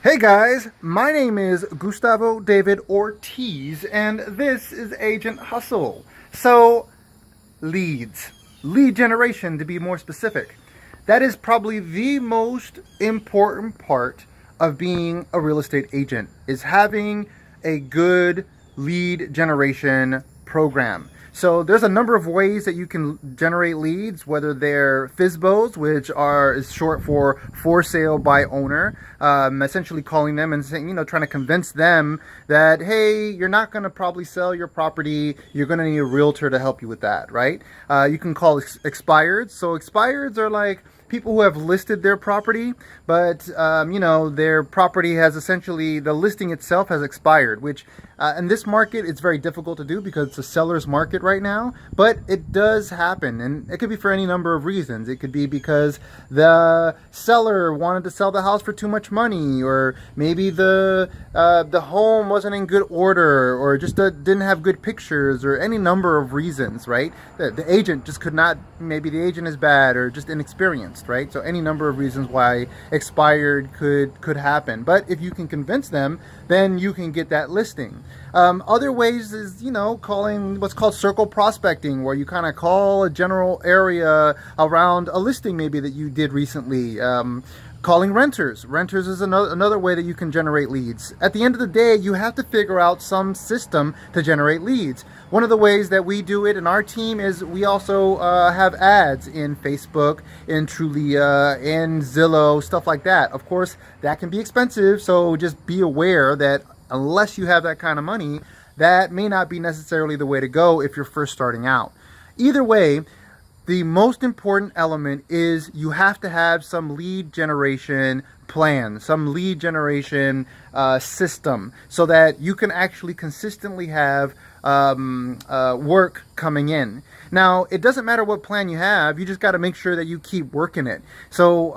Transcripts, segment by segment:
Hey guys, my name is Gustavo David Ortiz, and this is Agent Hustle. So, lead generation to be more specific. That is probably the most important part of being a real estate agent, is having a good lead generation program. So there's a number of ways that you can generate leads, whether they're FSBOs, which is short for sale by owner, essentially calling them and saying, trying to convince them that, hey, you're not going to probably sell your property. You're going to need a realtor to help you with that, right? You can call expireds. So expireds are like people who have listed their property, but their property has essentially, the listing itself has expired, which in this market it's very difficult to do because it's a seller's market right now, but it does happen, and it could be for any number of reasons. It could be because the seller wanted to sell the house for too much money, or maybe the home wasn't in good order, or just didn't have good pictures, or any number of reasons, right? The agent just could not, maybe the agent is bad or just inexperienced, right? So any number of reasons why expired could happen. But if you can convince them, then you can get that listing. Other ways is, calling what's called circle prospecting, where you kind of call a general area around a listing maybe that you did recently. Calling renters. Renters is another way that you can generate leads. At the end of the day, you have to figure out some system to generate leads. One of the ways that we do it in our team is we also have ads in Facebook, in Trulia, in Zillow, stuff like that. Of course, that can be expensive, so just be aware that unless you have that kind of money, that may not be necessarily the way to go if you're first starting out. Either way, the most important element is you have to have some lead generation plan, some lead generation system, so that you can actually consistently have work coming in. Now, it doesn't matter what plan you have, you just got to make sure that you keep working it. So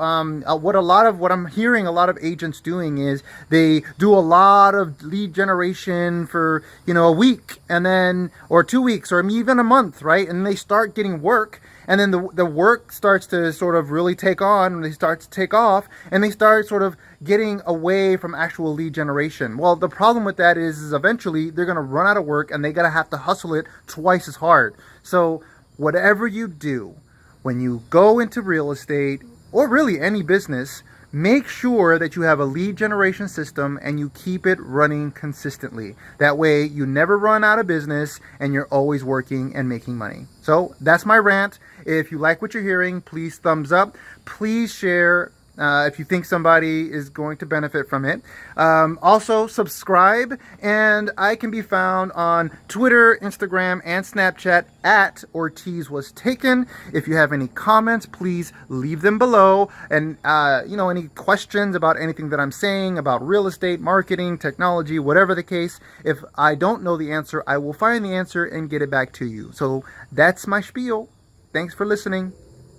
what I'm hearing a lot of agents doing is they do a lot of lead generation for a week, and then or 2 weeks, or even a month, right? And they start getting work, and then the work starts to sort of really take on, and they start to take off, and they start sort of getting away from actual lead generation. Well, the problem with that is eventually they're going to run out of work, and they're going to have to hustle it twice as hard. So whatever you do, when you go into real estate, or really any business, make sure that you have a lead generation system and you keep it running consistently. That way you never run out of business and you're always working and making money. So that's my rant. If you like what you're hearing, please thumbs up. Please share if you think somebody is going to benefit from it. Also, subscribe, and I can be found on Twitter, Instagram, and Snapchat at Ortiz Was Taken. If you have any comments, please leave them below. And, any questions about anything that I'm saying about real estate, marketing, technology, whatever the case, if I don't know the answer, I will find the answer and get it back to you. So that's my spiel. Thanks for listening.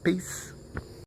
Peace.